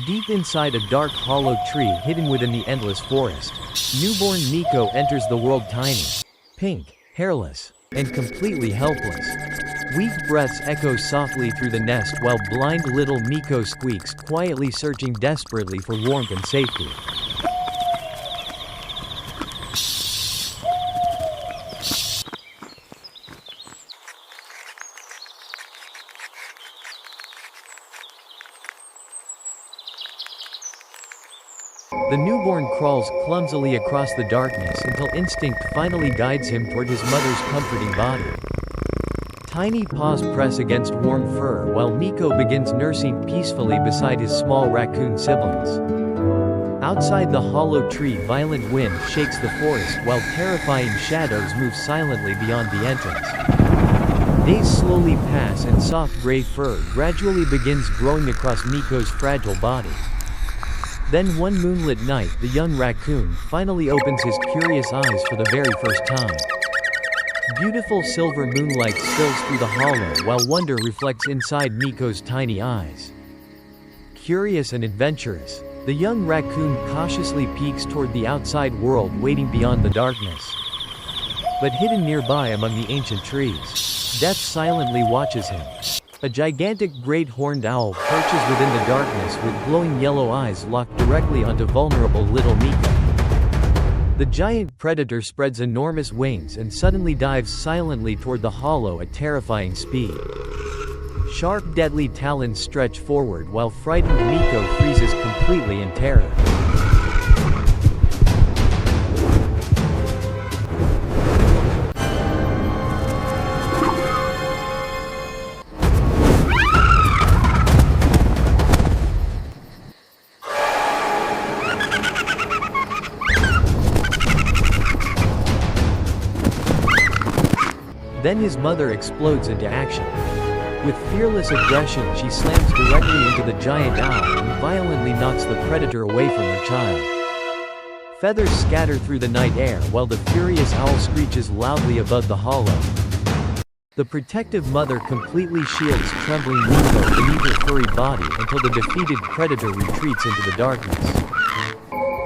Deep inside a dark hollow tree hidden within the endless forest, newborn Miko enters the world tiny, pink, hairless, and completely helpless. Weak breaths echo softly through the nest while blind little Miko squeaks quietly searching desperately for warmth and safety. The newborn crawls clumsily across the darkness until instinct finally guides him toward his mother's comforting body. Tiny paws press against warm fur while Miko begins nursing peacefully beside his small raccoon siblings. Outside the hollow tree, violent wind shakes the forest while terrifying shadows move silently beyond the entrance. Days slowly pass and soft gray fur gradually begins growing across Miko's fragile body. Then one moonlit night, the young raccoon finally opens his curious eyes for the very first time. Beautiful silver moonlight spills through the hollow while wonder reflects inside Miko's tiny eyes. Curious and adventurous, the young raccoon cautiously peeks toward the outside world waiting beyond the darkness. But hidden nearby among the ancient trees, death silently watches him. A gigantic great horned owl perches within the darkness with glowing yellow eyes locked directly onto vulnerable little Miko. The giant predator spreads enormous wings and suddenly dives silently toward the hollow at terrifying speed. Sharp deadly talons stretch forward while frightened Miko freezes completely in terror. Then his mother explodes into action. With fearless aggression, she slams directly into the giant owl and violently knocks the predator away from her child. Feathers scatter through the night air while the furious owl screeches loudly above the hollow. The protective mother completely shields trembling Miko beneath her furry body until the defeated predator retreats into the darkness.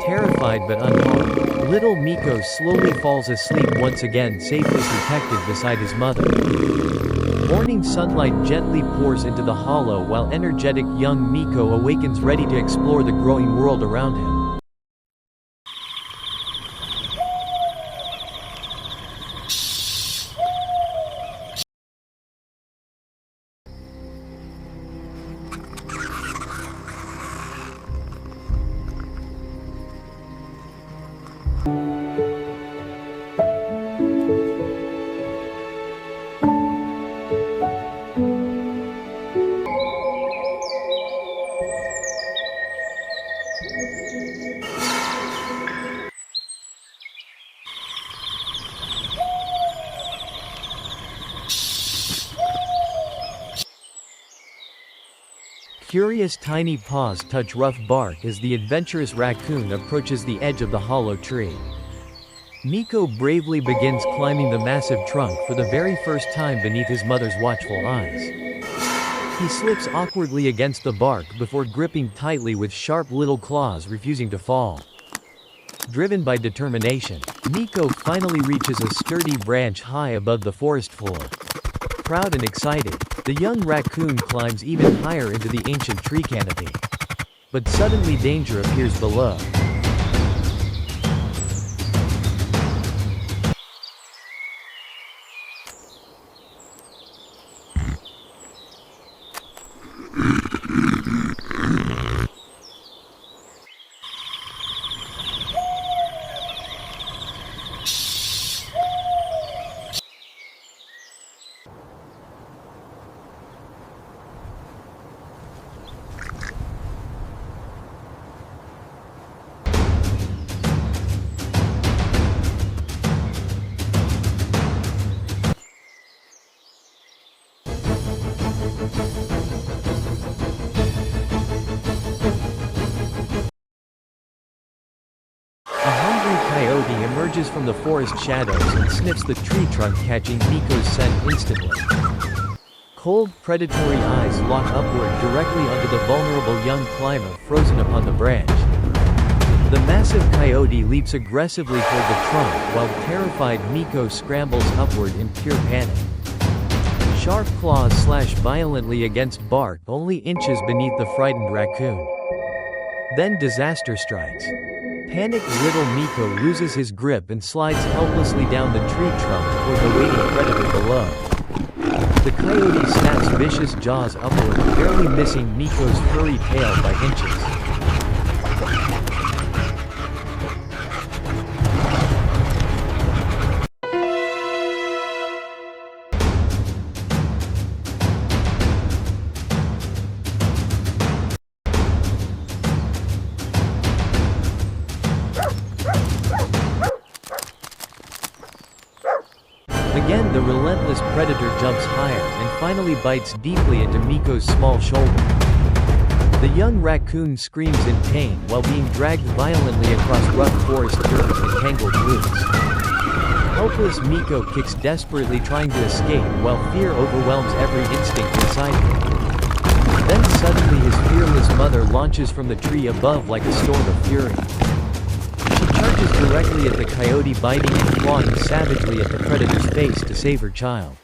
Terrified but unharmed, little Miko slowly falls asleep once again, safely protected beside his mother. Morning sunlight gently pours into the hollow while energetic young Miko awakens ready to explore the growing world around him. Curious tiny paws touch rough bark as the adventurous raccoon approaches the edge of the hollow tree. Miko bravely begins climbing the massive trunk for the very first time beneath his mother's watchful eyes. He slips awkwardly against the bark before gripping tightly with sharp little claws, refusing to fall. Driven by determination, Miko finally reaches a sturdy branch high above the forest floor. Proud and excited, the young raccoon climbs even higher into the ancient tree canopy. But suddenly danger appears below. Coyote emerges from the forest shadows and sniffs the tree trunk, catching Miko's scent instantly. Cold, predatory eyes lock upward directly onto the vulnerable young climber frozen upon the branch. The massive coyote leaps aggressively toward the trunk while terrified Miko scrambles upward in pure panic. Sharp claws slash violently against bark only inches beneath the frightened raccoon. Then disaster strikes. Panicked little Miko loses his grip and slides helplessly down the tree trunk toward the waiting predator below. The coyote snaps vicious jaws upward, barely missing Miko's furry tail by inches. Again, the relentless predator jumps higher and finally bites deeply into Miko's small shoulder. The young raccoon screams in pain while being dragged violently across rough forest dirt and tangled roots. Helpless Miko kicks desperately trying to escape while fear overwhelms every instinct inside him. Then suddenly his fearless mother launches from the tree above like a storm of fury. She charges directly at the coyote, biting and clawing savagely at the predator's face to save her child.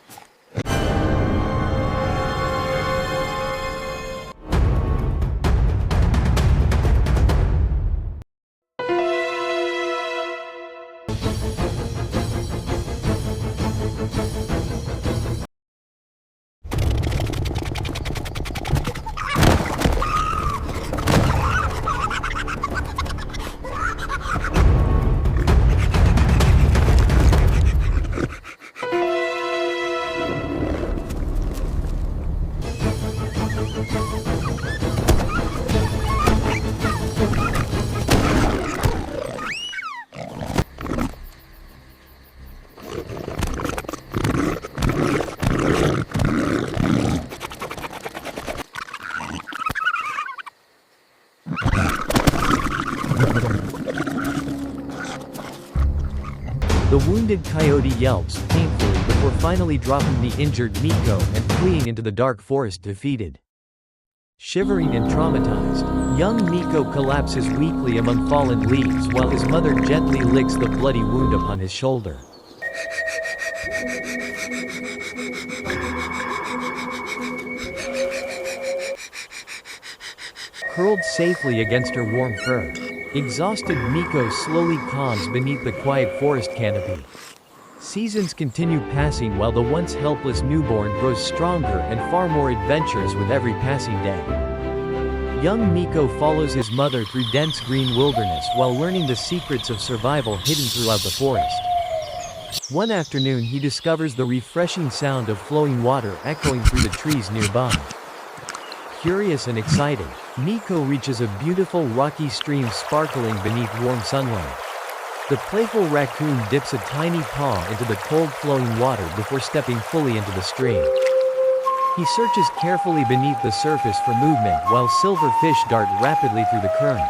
The wounded coyote yelps painfully before finally dropping the injured Miko and fleeing into the dark forest defeated. Shivering and traumatized, young Miko collapses weakly among fallen leaves while his mother gently licks the bloody wound upon his shoulder. Curled safely against her warm fur, exhausted Miko slowly calms beneath the quiet forest canopy. Seasons continue passing while the once helpless newborn grows stronger and far more adventurous with every passing day. Young Miko follows his mother through dense green wilderness while learning the secrets of survival hidden throughout the forest. One afternoon he discovers the refreshing sound of flowing water echoing through the trees nearby. Curious and excited, Miko reaches a beautiful rocky stream sparkling beneath warm sunlight. The playful raccoon dips a tiny paw into the cold flowing water before stepping fully into the stream. He searches carefully beneath the surface for movement while silver fish dart rapidly through the current.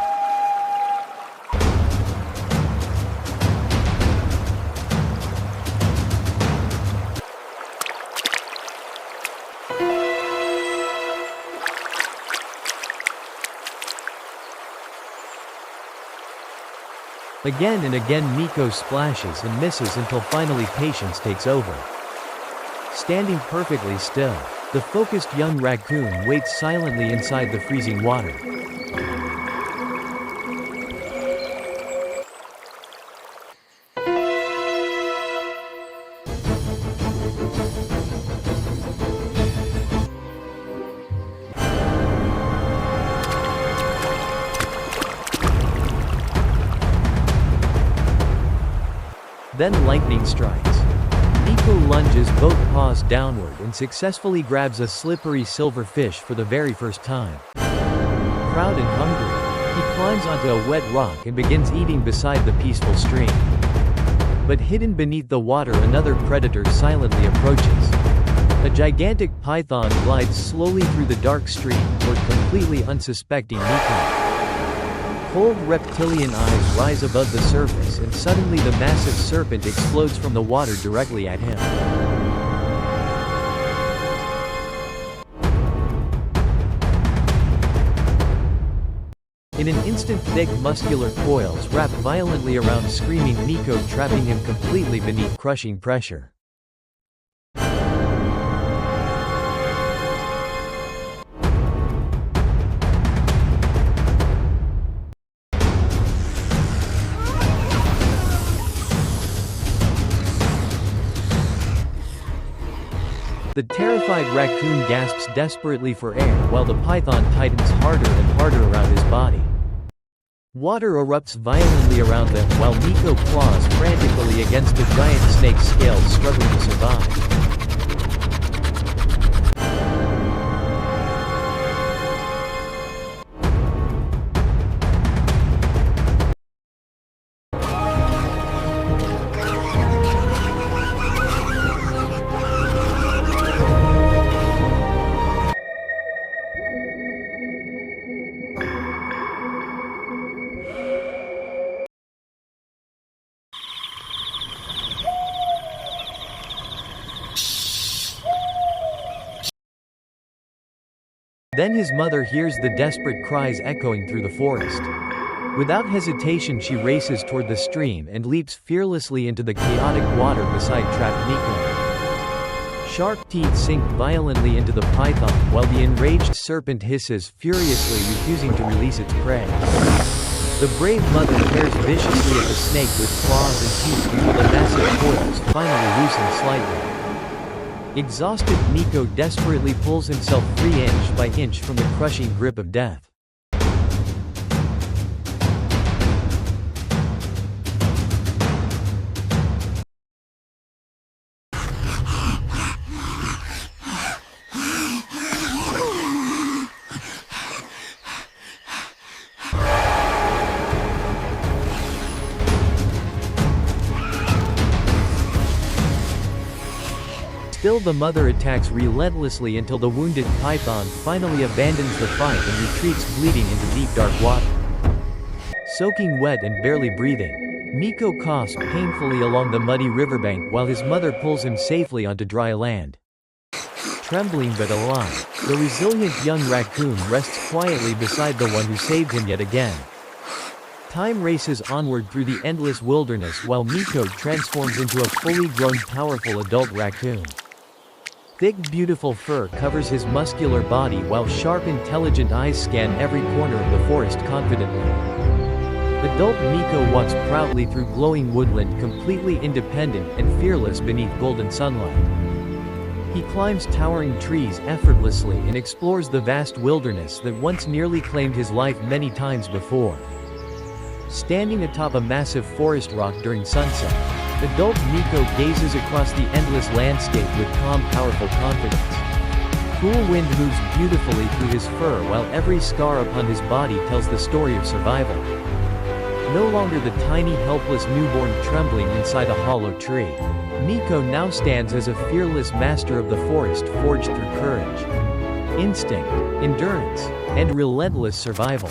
Again and again Miko splashes and misses until finally patience takes over. Standing perfectly still, the focused young raccoon waits silently inside the freezing water. Then lightning strikes. Miko lunges both paws downward and successfully grabs a slippery silver fish for the very first time. Proud and hungry, he climbs onto a wet rock and begins eating beside the peaceful stream. But hidden beneath the water another predator silently approaches. A gigantic python glides slowly through the dark stream toward completely unsuspecting Miko. Cold reptilian eyes rise above the surface and suddenly the massive serpent explodes from the water directly at him. In an instant, thick muscular coils wrap violently around screaming Nico, trapping him completely beneath crushing pressure. The terrified raccoon gasps desperately for air while the python tightens harder and harder around his body. Water erupts violently around them while Nico claws frantically against the giant snake's scales, struggling to survive. Then his mother hears the desperate cries echoing through the forest. Without hesitation, she races toward the stream and leaps fearlessly into the chaotic water beside trapped Nico. Sharp teeth sink violently into the python while the enraged serpent hisses furiously, refusing to release its prey. The brave mother tears viciously at the snake with claws and teeth until the massive coils finally loosen slightly. Exhausted, Nico desperately pulls himself free inch by inch from the crushing grip of death. Still, the mother attacks relentlessly until the wounded python finally abandons the fight and retreats bleeding into deep dark water. Soaking wet and barely breathing, Nico coughs painfully along the muddy riverbank while his mother pulls him safely onto dry land. Trembling but alive, the resilient young raccoon rests quietly beside the one who saved him yet again. Time races onward through the endless wilderness while Nico transforms into a fully grown, powerful adult raccoon. Thick, beautiful fur covers his muscular body while sharp, intelligent eyes scan every corner of the forest confidently. Adult Nico walks proudly through glowing woodland, completely independent and fearless beneath golden sunlight. He climbs towering trees effortlessly and explores the vast wilderness that once nearly claimed his life many times before. Standing atop a massive forest rock during sunset, adult Nico gazes across the endless landscape with calm, powerful confidence. Cool wind moves beautifully through his fur while every scar upon his body tells the story of survival. No longer the tiny, helpless newborn trembling inside a hollow tree, Nico now stands as a fearless master of the forest, forged through courage, instinct, endurance, and relentless survival.